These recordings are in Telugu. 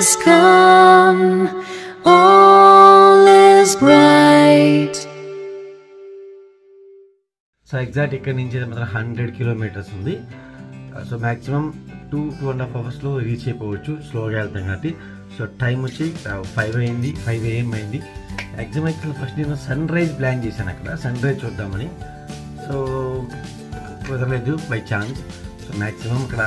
has come, all is bright. So exact ఇక్కడ నుంచి మాత్రం 100 కిలోమీటర్స్ ఉంది. సో మ్యాక్సిమం 2.5 అవర్స్లో రీచ్ అయిపోవచ్చు స్లోగా వెళ్తాం కాబట్టి. సో టైం వచ్చి 5 AM అయింది. ఎగ్జామ్ అయితే ఫస్ట్ నేను సన్ రైజ్ ప్లాన్ చేశాను, అక్కడ సన్ రైజ్ చూద్దామని. సో కుదరలేదు బై ఛాన్స్. సో మ్యాక్సిమం ఇక్కడ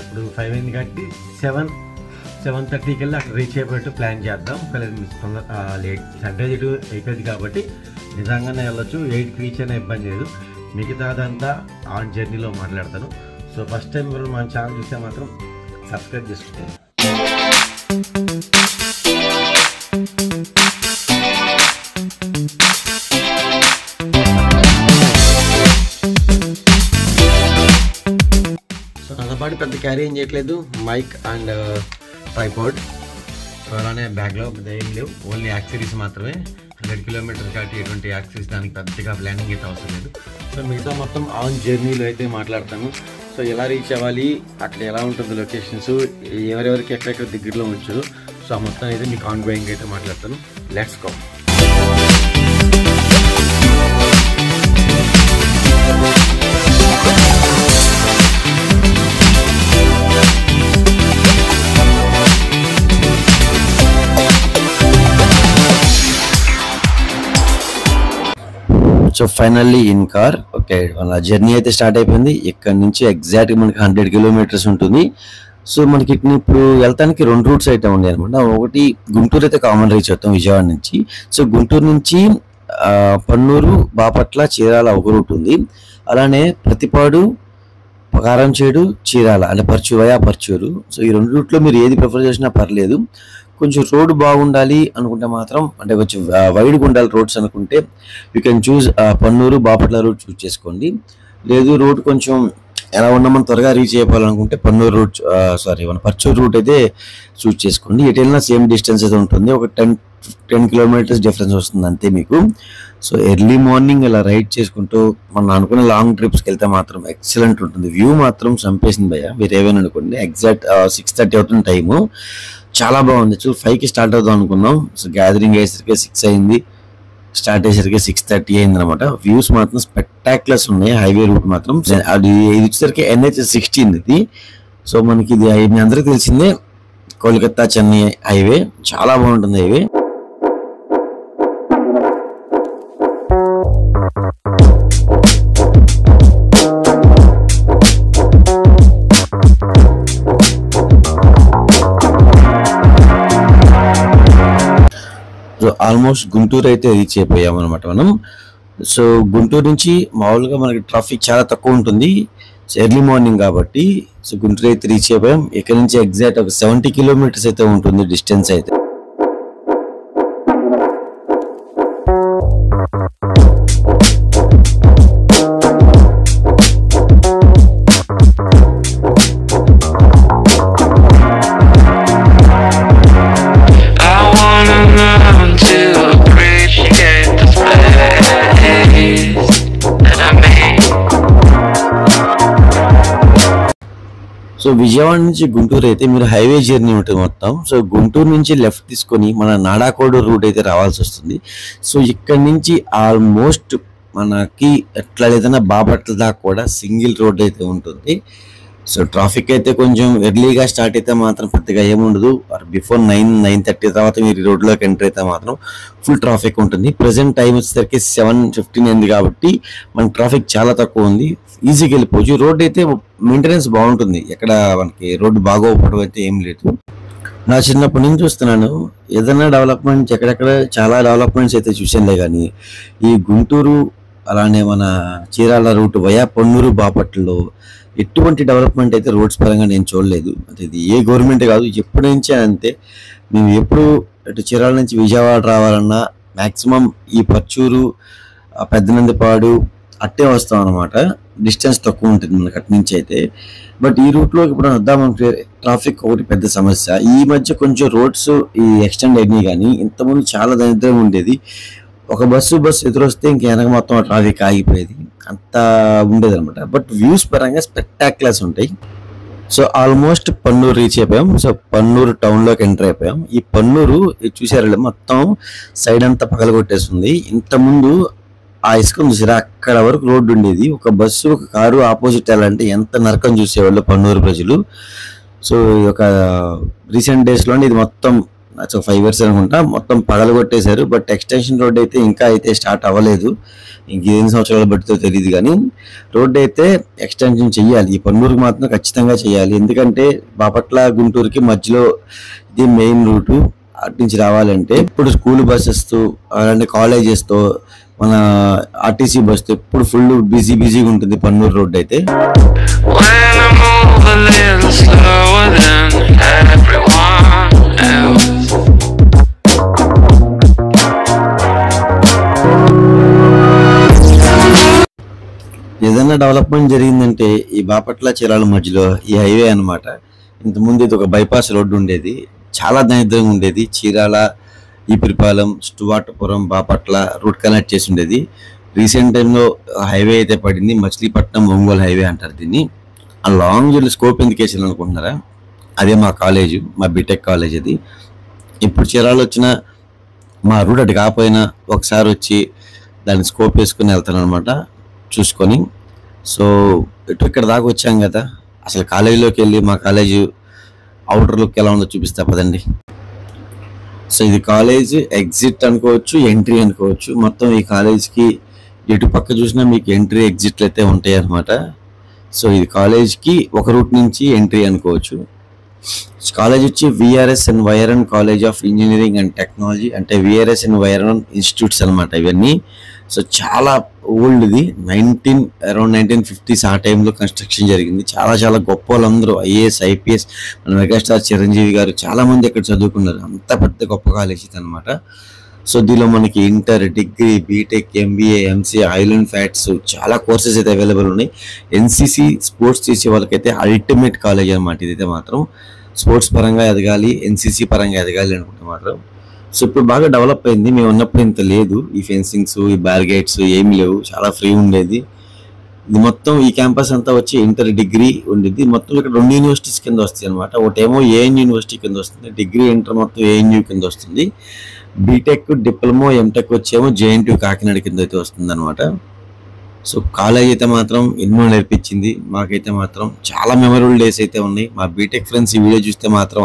ఇప్పుడు 5 అయింది కాబట్టి 7:30కి వెళ్ళి అక్కడ రీచ్ అయిపోయేట్టు ప్లాన్ చేద్దాం. లేట్ సన్ రైజ్ ఇటు అయిపోయింది కాబట్టి నిజంగానే వెళ్ళొచ్చు. 8కి రీచ్ అయినా ఇబ్బంది లేదు. మిగతాదంతా ఆన్ జర్నీలో మాట్లాడతాను. సో ఫస్ట్ టైం ఎవరు మన ఛానల్ చూస్తే మాత్రం సబ్స్క్రైబ్ చేసుకోండి. సో నాతో పాటు పెద్ద క్యారీ ఏం చేయట్లేదు, మైక్ అండ్ ట్రైపాడ్. సో అలానే బ్యాగ్లో పెద్ద ఏం లేవు, ఓన్లీ యాక్సరీస్ మాత్రమే. 100 కిలోమీటర్స్ కాబట్టి ఎటువంటి యాక్సరీస్ దానికి పెద్దగా ప్లానింగ్ అయితే అవసరం లేదు. సో మిగతా మొత్తం ఆన్ జర్నీలో అయితే మాట్లాడతాను. సో ఎలా రీచ్ అవ్వాలి, అక్కడ ఎలా ఉంటుంది లొకేషన్స్, ఎవరెవరికి ఎక్కడెక్కడ దగ్గరలో ఉంచారు, సో ఆ మొత్తం అయితే మీకు ఆన్ గోయింగ్ అయితే మాట్లాడతాను. Let's go. So finally in car. Okay, మన జర్నీ అయితే స్టార్ట్ అయిపోయింది. ఇక్కడ నుంచి ఎగ్జాక్ట్గా మనకి 100 కిలోమీటర్స్ ఉంటుంది. సో మనకి ఇప్పుడు వెళ్తానికి 2 రూట్స్ అయితే ఉన్నాయి అనమాట. ఒకటి గుంటూరు అయితే కామన్ రీచ్ అవుతాం విజయవాడ నుంచి. సో గుంటూరు నుంచి పన్నూరు, బాపట్ల, చీరాల ఒక రూట్ ఉంది. అలానే ప్రతిపాడు, కారంచేడు, చీరాల అంటే పర్చూరు. సో ఈ 2 రూట్లో మీరు ఏది ప్రిఫర్ చేసినా పర్లేదు. కొంచెం రోడ్ బాగుండాలి అనుకుంటే మాత్రం, అంటే కొంచెం వైడ్గా ఉండాలి రోడ్స్ అనుకుంటే you can choose Pannur, Bapatla route choose చేసుకోండి. లేదు రోడ్ కొంచెం ఎలా ఉన్నా మనం త్వరగా రీచ్ అయిపోవాలనుకుంటే పన్నూరు రూట్ మన పర్చూరు రూట్ అయితే చూస్ చేసుకోండి. ఎటు వెళ్ళినా సేమ్ డిస్టెన్స్ అయితే ఉంటుంది, ఒక 10 కిలోమీటర్స్ డిఫరెన్స్ వస్తుంది అంతే మీకు. సో ఎర్లీ మార్నింగ్ ఇలా రైడ్ చేసుకుంటూ మనం అనుకున్న లాంగ్ ట్రిప్స్కి వెళ్తే మాత్రం ఎక్సలెంట్ ఉంటుంది. వ్యూ మాత్రం చంపేసింది భయ్య, మీరు ఏమైనా అనుకోండి. ఎగ్జాక్ట్ 6:30 అవుతుంది టైము, చాలా బాగుంది. యాక్చువల్ 5కి స్టార్ట్ అవుతాం అనుకున్నాం. సో గ్యాదరింగ్ అయ్యేసరికి 6 అయింది, స్టార్ట్ అయ్యేసరికి 6:30 అయింది అనమాట. వ్యూస్ మాత్రం స్పెక్టాక్యులర్స్ ఉన్నాయి. హైవే రూట్ మాత్రం అది వచ్చేసరికి NH-16 ఇది. సో మనకి ఇది మీ అందరికీ తెలిసిందే, కోల్కతా చెన్నై హైవే. చాలా బాగుంటుంది హైవే. సో ఆల్మోస్ట్ గుంటూరు అయితే రీచ్ అయిపోయాం అనమాట మనం. సో గుంటూరు నుంచి మామూలుగా మనకి ట్రాఫిక్ చాలా తక్కువ ఉంటుంది, ఎర్లీ మార్నింగ్ కాబట్టి. సో గుంటూరు అయితే రీచ్ అయిపోయాం. ఇక్కడ నుంచి ఎగ్జాక్ట్ ఒక 70 కిలోమీటర్స్ అయితే ఉంటుంది డిస్టెన్స్ అయితే. సో విజయవాడ నుంచి గుంటూరు అయితే మీరు హైవే జర్నీ ఉంటుంది మొత్తం. సో గుంటూరు నుంచి లెఫ్ట్ తీసుకొని మన నాడాకోడు రూట్ అయితే రావాల్సి వస్తుంది. సో ఇక్కడ నుంచి ఆల్మోస్ట్ మనకి ఎట్లా లేదన్నా బాపట్ల దాకా కూడా సింగిల్ రోడ్ అయితే ఉంటుంది. సో ట్రాఫిక్ అయితే కొంచెం ఎర్లీగా స్టార్ట్ అయితే మాత్రం పెద్దగా ఏముండదు. బిఫోర్ 9:30 తర్వాత మీరు ఈ రోడ్లోకి ఎంటర్ అయితే మాత్రం ఫుల్ ట్రాఫిక్ ఉంటుంది. ప్రజెంట్ టైం వచ్చేసరికి 7:15 అయింది కాబట్టి మన ట్రాఫిక్ చాలా తక్కువ ఉంది, ఈజీగా వెళ్ళిపోవచ్చు. రోడ్ అయితే మెయింటెనెన్స్ బాగుంటుంది, ఎక్కడ మనకి రోడ్డు బాగోకపోవడం అయితే ఏం లేదు. నా చిన్నప్పటి నుంచి చూస్తున్నాను, ఏదైనా డెవలప్మెంట్స్ ఎక్కడెక్కడ చాలా డెవలప్మెంట్స్ అయితే చూసానులే, కానీ ఈ గుంటూరు అలానే మన చీరాల రూట్ వయా పొన్నూరు, బాపట్లలో ఎటువంటి డెవలప్మెంట్ అయితే రోడ్స్ పరంగా నేను చూడలేదు. అంటే ఇది ఏ గవర్నమెంట్ కాదు, ఎప్పటి నుంచే అంతే. మేము ఎప్పుడు అటు చీరాల నుంచి విజయవాడ రావాలన్నా మ్యాక్సిమం ఈ పర్చూరు, పెద్దనందిపాడు అట్టే వస్తాం అనమాట. డిస్టెన్స్ తక్కువ ఉంటుంది మనకు అటు నుంచి అయితే. బట్ ఈ రూట్లో ఇప్పుడు వద్దామంటే ట్రాఫిక్ ఒకటి పెద్ద సమస్య. ఈ మధ్య కొంచెం రోడ్స్ ఈ ఎక్స్టెండ్ అయినాయి, కానీ ఇంతకుముందు చాలా దరిద్రం ఉండేది. ఒక బస్సు ఎదురొస్తే ఇంక వెనక మొత్తం ట్రాఫిక్ ఆగిపోయేది, అంత ఉండేది అనమాట. బట్ వ్యూస్ పరంగా స్పెక్టాక్యులర్స్ ఉంటాయి. సో ఆల్మోస్ట్ పన్నూరు రీచ్ అయిపోయాం. సో పన్నూరు టౌన్లోకి ఎంటర్ అయిపోయాం. ఈ పన్నూరు చూసారు మొత్తం సైడ్ అంతా పగలగొట్టేస్తుంది. ఇంతకుముందు ఆ ఇసుక చూసారా, అక్కడ వరకు రోడ్డు ఉండేది. ఒక బస్సు ఒక కారు ఆపోజిట్ వెళ్ళాలంటే ఎంత నరకం చూసేవాళ్ళు పన్నూరు ప్రజలు. సో ఒక రీసెంట్ డేస్లోనే ఇది మొత్తం 5 years అనుకుంటా మొత్తం పగలగొట్టేశారు. బట్ ఎక్స్టెన్షన్ రోడ్ అయితే ఇంకా అయితే స్టార్ట్ అవ్వలేదు. ఇంకేం సంవత్సరాలు బట్టితో తెలియదు కానీ రోడ్డు అయితే ఎక్స్టెన్షన్ చెయ్యాలి. ఈ పన్నూరుకి మాత్రం ఖచ్చితంగా చేయాలి. ఎందుకంటే బాపట్ల గుంటూరుకి మధ్యలో ఇది మెయిన్ రూటు. అటు నుంచి రావాలంటే ఇప్పుడు స్కూల్ బస్సెస్తో అలాంటి కాలేజెస్తో మన ఆర్టీసీ బస్తో ఎప్పుడు ఫుల్ బిజీగా ఉంటుంది పన్నూరు రోడ్డు అయితే. ఏదైనా డెవలప్మెంట్ జరిగిందంటే ఈ బాపట్ల చీరాల మధ్యలో ఈ హైవే అనమాట. ఇంతకుముందు ఇది ఒక బైపాస్ రోడ్డు ఉండేది, చాలా దరిద్రంగా ఉండేది. చీరాల, ఈపిరిపాలెం, స్టువార్టపురం, బాపట్ల రూట్ కనెక్ట్ చేసి ఉండేది. రీసెంట్ టైంలో హైవే అయితే పడింది, మచిలీపట్నం ఒంగోలు హైవే అంటారు దీన్ని. ఆ లాంగ్ జర్నీ స్కోప్ ఎందుకు వేసాను అనుకుంటున్నారా, అదే మా కాలేజ్, మా బీటెక్ కాలేజ్ అది. ఇప్పుడు చీరాలు వచ్చిన మా రూట్ అటు కాకపోయినా ఒకసారి వచ్చి దాన్ని స్కోప్ వేసుకుని వెళ్తాను అనమాట చూసుకొని. సో ఇక్కడ దాకా వచ్చాం కదా, అసలు కాలేజీలోకి వెళ్ళి మా కాలేజ్ అవుటర్ లుక్ ఎలా ఉందో చూపిస్తా పదండి. సో ఇది కాలేజ్ ఎగ్జిట్ అనుకోవచ్చు, ఎంట్రీ అనుకోవచ్చు. మొత్తం ఈ కాలేజ్కి ఎటు పక్క చూసినా మీకు ఎంట్రీ ఎగ్జిట్లు అయితే ఉంటాయి అన్నమాట. సో ఇది కాలేజ్కి ఒక రూట్ నుంచి ఎంట్రీ అనుకోవచ్చు. కాలేజ్ వచ్చి VRS and YRN college of engineering and technology, అంటే విఆర్ఎస్ అండ్ వైరన్ ఇన్స్టిట్యూట్స్ అనమాట ఇవన్నీ. సో చాలా ఓల్డ్ది, అరౌండ్ 1950s ఆ టైంలో కన్స్ట్రక్షన్ జరిగింది. చాలా గొప్ప వాళ్ళందరూ ఐఏఎస్, ఐపీఎస్, మన మెగాస్టార్ చిరంజీవి గారు చాలా మంది ఇక్కడ చదువుకున్నారు. అంత పెద్ద గొప్ప కాలేజ్ ఇది అనమాట. సో దీనిలో మనకి inter, degree, BTech, MBA, MCA, oil and fats చాలా కోర్సెస్ అయితే అవైలబుల్ ఉన్నాయి. ఎన్సీసీ స్పోర్ట్స్ చేసే వాళ్ళకైతే అల్టిమేట్ కాలేజ్ అనమాట ఇదైతే మాత్రం. స్పోర్ట్స్ పరంగా ఎదగాలి, ఎన్సీసీ పరంగా ఎదగాలి అనుకుంటే మాత్రం. సో ఇప్పుడు బాగా డెవలప్ అయింది. మేము ఉన్నప్పుడు ఇంత లేదు, ఈ ఫెన్సింగ్స్, ఈ బ్యారిగేట్స్ ఏమి లేవు, చాలా ఫ్రీ ఉండేది. ఇది మొత్తం ఈ క్యాంపస్ అంతా వచ్చి ఇంటర్, డిగ్రీ ఉండేది. మొత్తం ఇక్కడ 2 యూనివర్సిటీస్ కింద వస్తాయి అనమాట. ఒకటేమో ఏఎన్ యూనివర్సిటీ కింద వస్తుంది, డిగ్రీ ఇంటర్ మొత్తం ఏఎన్యూ కింద వస్తుంది. బీటెక్, డిప్లొమా, ఎంటెక్ వచ్చేమో జేఎన్టీయూ కాకినాడ కింద అయితే వస్తుంది అనమాట. సో కాలేజ్ అయితే మాత్రం ఎన్నో నేర్పించింది మాకైతే మాత్రం. చాలా మెమరబుల్ డేస్ అయితే ఉన్నాయి. మా బీటెక్ ఫ్రెండ్స్ ఈ వీడియో చూస్తే మాత్రం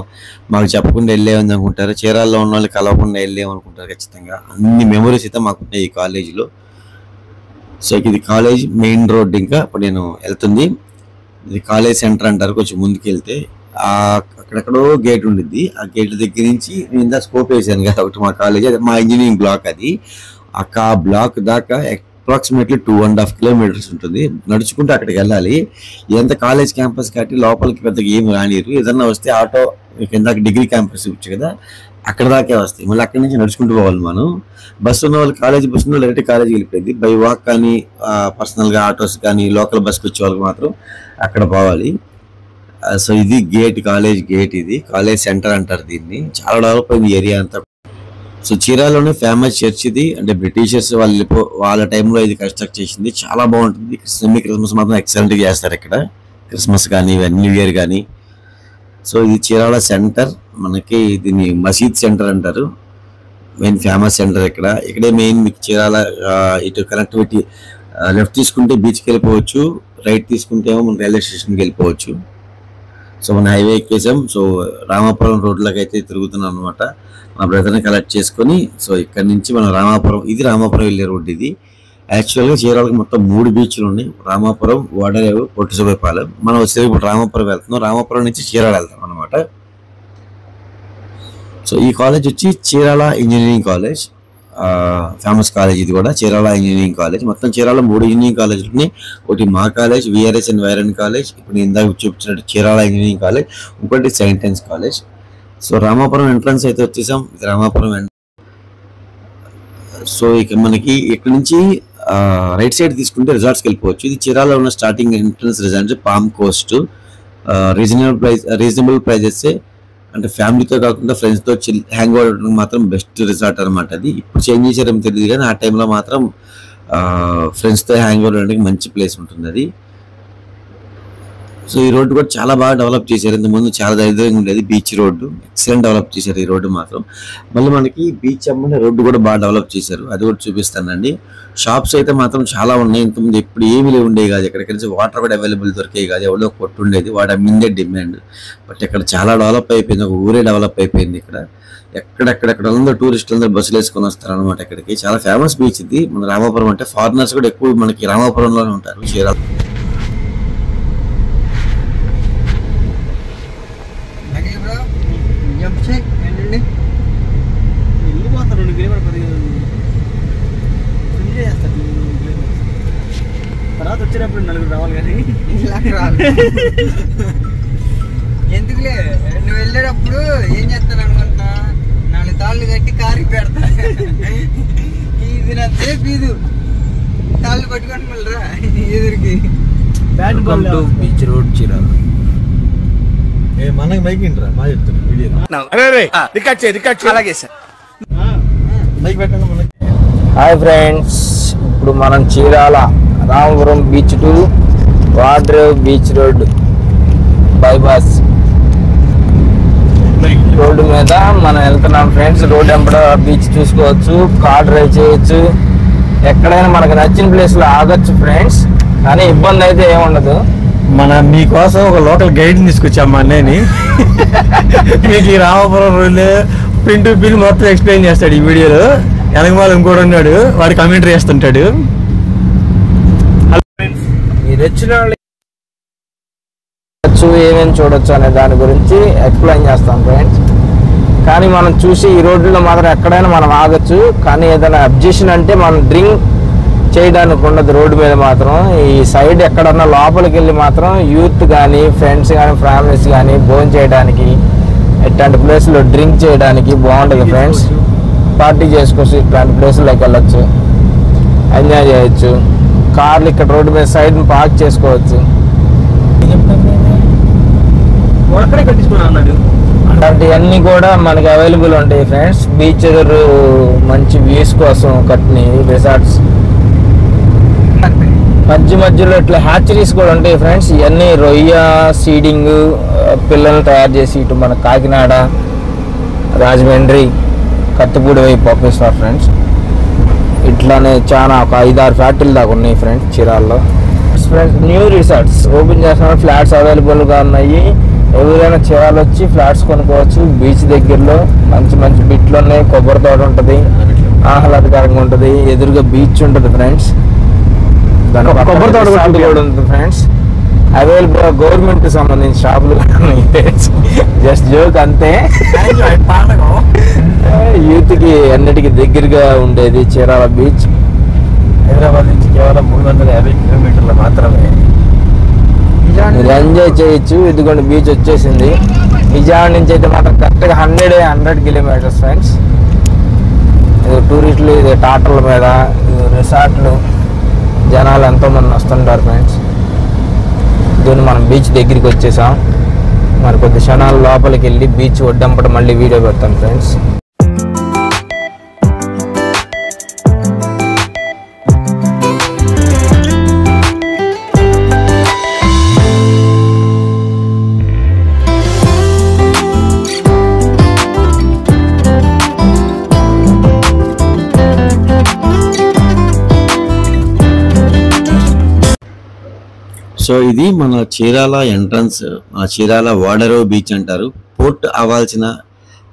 మాకు చెప్పకుండా వెళ్ళేమని అనుకుంటారు, చీరాల్లో ఉన్న వాళ్ళు కలవకుండా వెళ్ళేమనుకుంటారు. ఖచ్చితంగా అన్ని మెమరీస్ అయితే మాకు ఉన్నాయి ఈ కాలేజీలో. సో ఇది కాలేజ్ మెయిన్ రోడ్. ఇంకా ఇప్పుడు నేను వెళ్తుంది, ఇది కాలేజ్ సెంటర్ అంటారు. కొంచెం ముందుకు వెళ్తే అక్కడెక్కడో గేట్ ఉండిద్ది. ఆ గేట్ దగ్గర నుంచి నేను ఇందా స్కోప్ వేసాను కదా ఒకటి, మా కాలేజ్ అది మా ఇంజనీరింగ్ బ్లాక్. అది ఆ బ్లాక్ దాకా అప్రాక్సిమేట్లీ 2.5 kilometers ఉంటుంది. నడుచుకుంటూ అక్కడికి వెళ్ళాలి. ఇదంతా కాలేజ్ క్యాంపస్ కాబట్టి లోపలికి పెద్దగా ఏమి రానిరు. ఏదన్నా వస్తే ఆటో, ఇందాక డిగ్రీ క్యాంపస్ ఇచ్చు కదా అక్కడ దాకే వస్తాయి. మళ్ళీ అక్కడి నుంచి నడుచుకుంటూ పోవాలి మనం. బస్సు ఉన్న వాళ్ళు, కాలేజ్ బస్సు ఉన్న వాళ్ళు డైరెక్ట్ కాలేజీకి వెళ్ళిపోయింది. బై వాక్ కానీ పర్సనల్గా ఆటోస్ కానీ లోకల్ బస్కి వచ్చే వాళ్ళకి మాత్రం అక్కడ పోవాలి. సో ఇది గేట్, కాలేజ్ గేట్. ఇది కాలేజ్ సెంటర్ అంటారు దీన్ని. చాలా డెవలప్ అయింది ఏరియా అంతా. సో చీరాలోనే ఫేమస్ చర్చ్ ఇది, అంటే బ్రిటిషర్స్ వాళ్ళ టైంలో ఇది కన్స్ట్రక్ట్ చేసింది. చాలా బాగుంటుంది. క్రిస్మస్ మాత్రం ఎక్సలెంట్గా చేస్తారు ఇక్కడ, క్రిస్మస్ కానీ న్యూ ఇయర్ కానీ. సో ఇది చీరాల సెంటర్. మనకి దీన్ని మసీద్ సెంటర్ అంటారు. మెయిన్ ఫేమస్ సెంటర్ ఇక్కడే మెయిన్ మీకు చీరాల ఇటు కనెక్టివిటీ. లెఫ్ట్ తీసుకుంటే బీచ్కి వెళ్ళిపోవచ్చు, రైట్ తీసుకుంటే ఏమో మన రైల్వే స్టేషన్కి వెళ్ళిపోవచ్చు. సో మన హైవే ఎక్కేసాం. సో రామాపురం రోడ్లోకి అయితే తిరుగుతున్నాం అనమాట. మా బ్రదర్ని కలెక్ట్ చేసుకొని సో ఇక్కడ నుంచి మనం రామాపురం, ఇది రామాపురం వెళ్ళే రోడ్డు. ఇది యాక్చువల్గా చీరాలకు మొత్తం 3 బీచ్లు ఉన్నాయి, రామాపురం, ఓడరేవు, పొట్టిసుబైపాలెం. మనం వచ్చేది ఇప్పుడు రామాపురం వెళ్తున్నాం. రామాపురం నుంచి చీరాల వెళ్తాం అనమాట. సో ఈ కాలేజ్ వచ్చి Chirala engineering college, famous college ఇది కూడా, చీరాల ఇంజనీరింగ్ కాలేజ్. మొత్తం చీరాల 3 ఇంజనీరింగ్ కాలేజీలు ఉన్నాయి. ఒకటి మా college, VRS and YRN college, ఇప్పుడు ఇందాక చూపించినట్టు చీరాల ఇంజనీరింగ్ కాలేజ్, ఇంకోటి Saint Ann's college. So Ramapuram entrance అయితే వచ్చేసాం. ఇది రామాపురం. సో ఇక మనకి ఇక్కడ నుంచి రైట్ సైడ్ తీసుకుంటే రిసార్ట్స్కి వెళ్ళిపోవచ్చు. ఇది చీరాలో ఉన్న starting entrance resort, palm coast. Reasonable prices, అంటే ఫ్యామిలీతో కాకుండా ఫ్రెండ్స్తో హ్యాంగ్ అవ్వడానికి మాత్రం బెస్ట్ రిసార్ట్ అనమాట. అది ఇప్పుడు చేంజ్ చేశారేమో తెలియదు కానీ ఆ టైంలో మాత్రం ఫ్రెండ్స్తో హ్యాంగ్ అవ్వడానికి మంచి ప్లేస్ ఉంటుంది అది. సో ఈ రోడ్డు కూడా చాలా బాగా డెవలప్ చేశారు. ఇంతకుముందు చాలా దరిద్రంగా ఉండేది బీచ్ రోడ్డు, ఎక్సలెంట్ డెవలప్ చేశారు ఈ రోడ్డు మాత్రం. మళ్ళీ మనకి బీచ్ అమ్మనే రోడ్డు కూడా బాగా డెవలప్ చేశారు, అది కూడా చూపిస్తానండి. షాప్స్ అయితే మాత్రం చాలా ఉన్నాయి. ఇంతకుముందు ఎప్పుడు ఏమీ ఉండేవి కాదు, ఎక్కడికి నుంచి వాటర్ కూడా అవైలబుల్ దొరికేవి కాదు, ఎవరో కొట్టు ఉండేది, వాడు అమ్మిందే డిమాండ్. బట్ ఇక్కడ చాలా డెవలప్ అయిపోయింది, ఒక ఊరే డెవలప్ అయిపోయింది. ఇక్కడ ఎక్కడెక్కడెక్కడ ఉందో టూరిస్టులందరూ బస్సులు వేసుకొని వస్తారు అనమాట ఇక్కడికి. చాలా ఫేమస్ బీచ్ ఇది మన రామాపురం అంటే. ఫారినర్స్ కూడా ఎక్కువ మనకి రామాపురంలోనే ఉంటారు. చీరాల తర్వాత వచ్చినప్పుడు నలుగురు రావాలి కానీ ఎందుకులే. నువ్వు వెళ్ళేటప్పుడు ఏం చేస్తాను అనుకుంటా, 4 తాళ్ళు కట్టి కారికి పెడతా. ఇది నా సేపు తాళ్ళు పట్టుకొని మళ్ళీ రా ఎదురికి. Beach road Chirala. మనకి మైక్ ఇంటరా మా చెప్తాను వీడియో. అలాగే సార్, మైక్ పెట్టండి మనకి. హాయ్ ఫ్రెండ్స్, ఇప్పుడు మనం Chirala Ramapuram beach to Vadarevu beach road bypass road మీద మనం వెళ్తున్నాం ఫ్రెండ్స్. రోడ్ వెంబడ బీచ్ చూసుకోవచ్చు, కార్ డ్రైవ్ చేయొచ్చు, ఎక్కడైనా మనకు నచ్చిన ప్లేస్లో ఆగొచ్చు ఫ్రెండ్స్. కానీ ఇబ్బంది అయితే ఏముండదు. మీకోసం ఒక లోకల్ గైడ్ తీసుకొచ్చాం మా అన్నయ్యని. మీకు ఈ Ramapuram rule pin to pin మొత్తం ఎక్స్ప్లెయిన్ చేస్తాడు ఈ వీడియోలో. వెనకమాల ఇంకోటి ఉన్నాడు, వాడు కామెంటరీ చేస్తుంటాడు. మీరు వచ్చిన ఏమేమి చూడొచ్చు అనే దాని గురించి ఎక్స్ప్లెయిన్ చేస్తాం ఫ్రెండ్స్. కానీ మనం చూసి ఈ రోడ్లో మాత్రం ఎక్కడైనా మనం ఆగొచ్చు. కానీ ఏదైనా అబ్జెక్షన్ అంటే మనం డ్రింక్ చేయడానికి ఉండదు రోడ్డు మీద మాత్రం. ఈ సైడ్ ఎక్కడన్నా లోపలికి వెళ్ళి మాత్రం యూత్ కానీ ఫ్రెండ్స్ కానీ ఫ్యామిలీస్ కానీ భోజనం చేయడానికి ఇట్లాంటి ప్లేస్లో డ్రింక్ చేయడానికి బాగుంటుంది ఫ్రెండ్స్. పార్టీ చేసుకోవచ్చు, ఇట్లాంటి ప్లేస్లోకి వెళ్ళొచ్చు, ఎంజాయ్ చేయొచ్చు. కార్లు ఇక్కడ రోడ్డు మీద సైడ్ పార్క్ చేసుకోవచ్చు. అలాంటివన్నీ కూడా మనకి అవైలబుల్ ఉంటాయి ఫ్రెండ్స్. బీచ్ ఎదురు మంచి వ్యూస్ కోసం కట్టిన రిసార్ట్స్. మధ్యలో ఇట్లా హ్యాచరీస్ కూడా ఉంటాయి ఫ్రెండ్స్. ఇవన్నీ రొయ్య సీడింగ్ పిల్లల్ని తయారు చేసి ఇటు మన కాకినాడ, రాజమండ్రి, కత్తిపూడి వైపు పంపిస్తారు ఫ్రెండ్స్. ఇట్లానే చాలా ఒక 5-6 ఫ్యాక్టరీలు దాకా ఉన్నాయి ఫ్రెండ్స్ చీరాల్లో. ఫ్రెండ్స్ న్యూ రిసార్ట్స్ ఓపెన్ చేస్తున్నారు, ఫ్లాట్స్ అవైలబుల్గా ఉన్నాయి. ఎవరైనా చీరాలు వచ్చి ఫ్లాట్స్ కొనుక్కోవచ్చు. బీచ్ దగ్గరలో మంచి బిట్లు ఉన్నాయి, కొబ్బరి తోట ఉంటుంది, ఆహ్లాదకరంగా ఉంటుంది. ఎదురుగా బీచ్ ఉంటుంది ఫ్రెండ్స్. కొబ్బరి తోట కూడా ఉంటుంది ఫ్రెండ్స్. అవైలబుల్ గవర్నమెంట్ కి సంబంధించిన షాపులు జస్ట్ జోక్ అంతే. యూత్ కి అన్నిటికీ దగ్గరగా ఉండేది చీరాల బీచ్. హైదరాబాద్ నుంచి కేవలం 350 కిలోమీటర్లు మాత్రమే. మీరు ఎంజాయ్ చేయొచ్చు. ఇదిగోండి బీచ్ వచ్చేసింది. విజయవాడ నుంచి అయితే మాత్రం కరెక్ట్గా 100 కిలోమీటర్స్ ఫ్రెండ్స్. ఇది టూరిస్టులు, ఇది టాటర్ల మీద, రిసార్ట్లు, జనాలు ఎంతోమంది వస్తుంటారు ఫ్రెండ్స్. దీన్ని మనం బీచ్ దగ్గరికి వచ్చేసాం. మరి కొద్ది క్షణాలు లోపలికి వెళ్ళి బీచ్ ఒడ్డంపట మళ్ళీ వీడియో పెడతాను ఫ్రెండ్స్. సో ఇది మన చీరాల ఎంట్రన్స్, మన చీరాల వాడరేవ్ బీచ్ అంటారు. పోర్ట్ అవ్వాల్సిన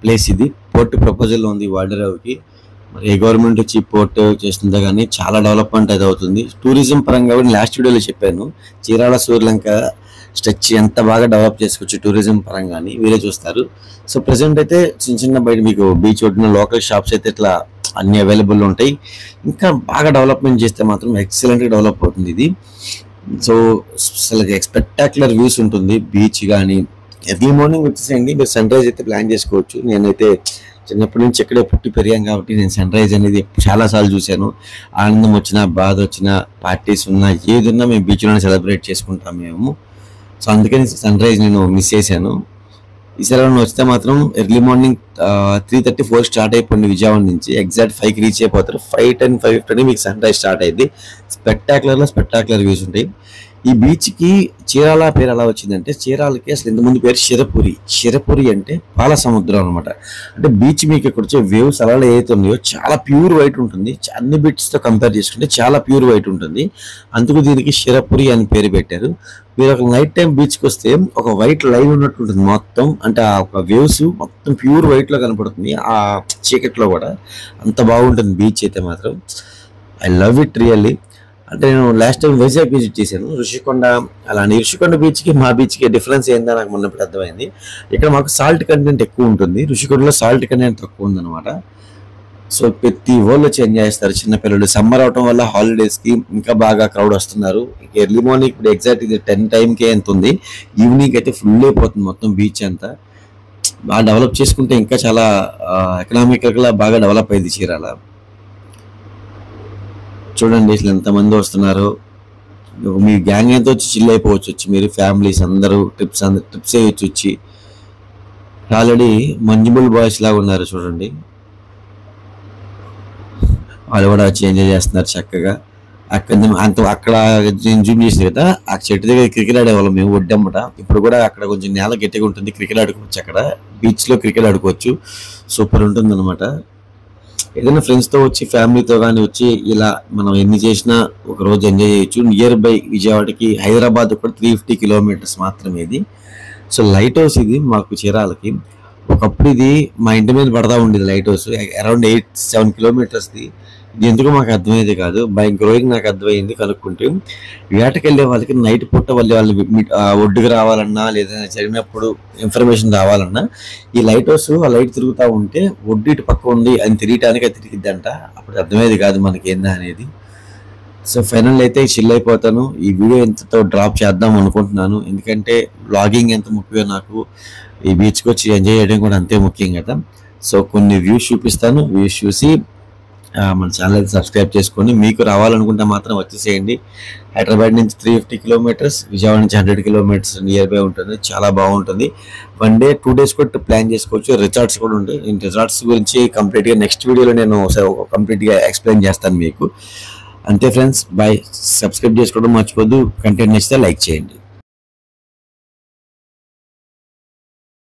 ప్లేస్ ఇది. పోర్ట్ ప్రపోజల్ ఉంది వాడరేవ్కి. మరి ఏ గవర్నమెంట్ వచ్చి పోర్ట్ చేస్తుందో కానీ చాలా డెవలప్మెంట్ అయితే అవుతుంది. టూరిజం పరంగా కూడా లాస్ట్ వీడియోలో చెప్పాను, చీరాల సూర్యలంక స్ట్రెచ్ ఎంత బాగా డెవలప్ చేసుకోవచ్చు టూరిజం పరంగా అని వీరే చూస్తారు. సో ప్రజెంట్ అయితే చిన్న బయట మీకు బీచ్ ఒడ్డున లోకల్ షాప్స్ అయితే ఇట్లా అన్ని అవైలబుల్ ఉంటాయి. ఇంకా బాగా డెవలప్మెంట్ చేస్తే మాత్రం ఎక్సలెంట్గా డెవలప్ అవుతుంది ఇది. సో అసలు స్పెక్టాక్యులర్ వ్యూస్ ఉంటుంది బీచ్. కానీ ఎర్లీ మార్నింగ్ వచ్చేసేయండి, మీరు సన్ రైజ్ అయితే ప్లాన్ చేసుకోవచ్చు. నేనైతే చిన్నప్పటి నుంచి ఇక్కడే పుట్టి పెరిగాను కాబట్టి నేను సన్ రైజ్ అనేది చాలాసార్లు చూశాను. ఆనందం వచ్చినా, బాధ వచ్చినా, పార్టీస్ ఉన్నా, ఏది ఉన్నా మేము బీచ్లోనే సెలబ్రేట్ చేసుకుంటాం మేము. సో అందుకని సన్ రైజ్ నేను మిస్ చేశాను. ఈసారి వస్తే మాత్రం ఎర్లీ మార్నింగ్ 3:30-4 స్టార్ట్ అయిపోయింది విజయవాడ నుంచి. ఎగ్జాక్ట్ 5కి రీచ్ అయిపోతారు. 5:10, 5:50 మీకు సన్ రైజ్ స్టార్ట్ అయింది. స్పెక్టాక్యులర్ వ్యూస్ ఉంటాయి. ఈ బీచ్కి చీరాల పేరు ఎలా వచ్చిందంటే, చీరాలకి అసలు ఇంతకుముందు పేరు శిరపురి అంటే పాల సముద్రం అనమాట. అంటే బీచ్ మీకు ఇక్కడ వచ్చే వేవ్స్ అలా ఏదైతే ఉన్నాయో చాలా ప్యూర్ వైట్ ఉంటుంది. అన్ని బీచ్తో కంపేర్ చేసుకుంటే చాలా ప్యూర్ వైట్ ఉంటుంది. అందుకు దీనికి శిరపురి అని పేరు పెట్టారు. మీరు ఒక నైట్ టైం బీచ్కి వస్తే ఒక వైట్ లైన్ ఉన్నట్టు ఉంటుంది మొత్తం. అంటే ఆ ఒక వేవ్స్ మొత్తం ప్యూర్ వైట్లో కనపడుతుంది ఆ చీకట్లో కూడా. అంత బాగుంటుంది బీచ్ అయితే మాత్రం. I love it really. అంటే నేను లాస్ట్ టైం వైజాగ్ విజిట్ చేశాను, ఋషికొండ. అలానే ఋషికొండ బీచ్కి మా బీచ్కి డిఫరెన్స్ ఏందో నాకు మొన్నప్పుడు అర్థమైంది. ఇక్కడ మాకు సాల్ట్ కంటెంట్ ఎక్కువ ఉంటుంది, ఋషికొండలో సాల్ట్ కంటెంట్ తక్కువ ఉందన్నమాట. సో ప్రతి వాళ్ళు వచ్చి ఎంజాయ్ చేస్తారు. చిన్నపిల్లలు సమ్మర్ అవటం వల్ల హాలిడేస్కి ఇంకా బాగా క్రౌడ్ వస్తున్నారు. ఎర్లీ మార్నింగ్ ఇప్పుడు ఎగ్జాక్ట్ ఇది 10 టైంకే ఎంత ఉంది, ఈవినింగ్ అయితే ఫుల్ అయిపోతుంది మొత్తం బీచ్ అంతా. బాగా డెవలప్ చేసుకుంటే ఇంకా చాలా ఎకనామికల్గా బాగా డెవలప్ అయింది చీరాల. చూడండి అసలు ఎంతమంది వస్తున్నారు. మీ గ్యాంగ్ ఎంత వచ్చి చిల్ అయిపోవచ్చు. వచ్చి మీరు ఫ్యామిలీస్ అందరూ ట్రిప్స్ వేయచ్చు వచ్చి. ఆల్రెడీ మంజుబుల్ బాయ్స్ లాగా ఉన్నారు చూడండి, వాళ్ళు కూడా వచ్చి ఎంజాయ్ చేస్తున్నారు చక్కగా. అక్కడ జూమ్ చేసింది కదా, ఆ చెట్టు దగ్గర క్రికెట్ ఆడేవాళ్ళం మేము ఒడ్డమ్మట. ఇప్పుడు కూడా అక్కడ కొంచెం నేల గట్టిగా ఉంటుంది, క్రికెట్ ఆడుకోవచ్చు. అక్కడ బీచ్లో క్రికెట్ ఆడుకోవచ్చు, సూపర్ ఉంటుంది అనమాట. ఏదైనా ఫ్రెండ్స్తో వచ్చి ఫ్యామిలీతో కానీ వచ్చి ఇలా మనం ఎన్ని చేసినా ఒక రోజు ఎంజాయ్ చేయొచ్చు. నియర్ బై విజయవాడకి హైదరాబాద్ కూడా 350 కిలోమీటర్స్ మాత్రమే ఇది. సో లైట్ హౌస్ ఇది మాకు చీరాలకి. ఒకప్పుడు ఇది మా ఇంటి మీద పడతా ఉండేది లైట్ హౌస్, అరౌండ్ 8-7 కిలోమీటర్స్ది. ఇది ఎందుకు మాకు అర్థమయ్యేది కాదు, బై గ్రోయింగ్ నాకు అర్థమైంది కనుక్కుంటే. వేటకెళ్ళే వాళ్ళకి నైట్ పూట వాళ్ళు ఒడ్డుకు రావాలన్నా లేదా జరిగినప్పుడు ఇన్ఫర్మేషన్ రావాలన్నా ఈ లైట్ హౌస్ ఆ లైట్ తిరుగుతూ ఉంటే ఒడ్డు ఇటు పక్క ఉంది అని తిరగటానికి అది తిరిగిద్దంట. అప్పుడు అర్థమయ్యేది కాదు మనకి ఏందా అనేది. సో ఫైనల్ అయితే చిల్ అయిపోతాను. ఈ వీడియో ఎంతతో డ్రాప్ చేద్దాం అనుకుంటున్నాను, ఎందుకంటే వ్లాగింగ్ ఎంత ముఖ్యమో నాకు ఈ బీచ్కి వచ్చి ఎంజాయ్ చేయడం కూడా అంతే ముఖ్యం కదా. సో కొన్ని వ్యూస్ చూపిస్తాను, వ్యూస్ చూసి మన ఛానల్ అయితే సబ్స్క్రైబ్ చేసుకొని మీకు రావాలనుకుంటే మాత్రం వచ్చేసేయండి. హైదరాబాద్ నుంచి 350 కిలోమీటర్స్, విజయవాడ నుంచి 100 కిలోమీటర్స్ నియర్ బై ఉంటుంది. చాలా బాగుంటుంది. 1 డే 2 డేస్ కూడా ప్లాన్ చేసుకోవచ్చు. రిసార్ట్స్ కూడా ఉంటాయి. ఈ రిసార్ట్స్ గురించి కంప్లీట్గా నెక్స్ట్ వీడియోలో నేను కంప్లీట్గా ఎక్స్ప్లెయిన్ చేస్తాను మీకు. అంతే ఫ్రెండ్స్, బాయ్. సబ్స్క్రైబ్ చేసుకోవడం మర్చిపోద్దు. కంటెంట్ నచ్చితే లైక్ చేయండి.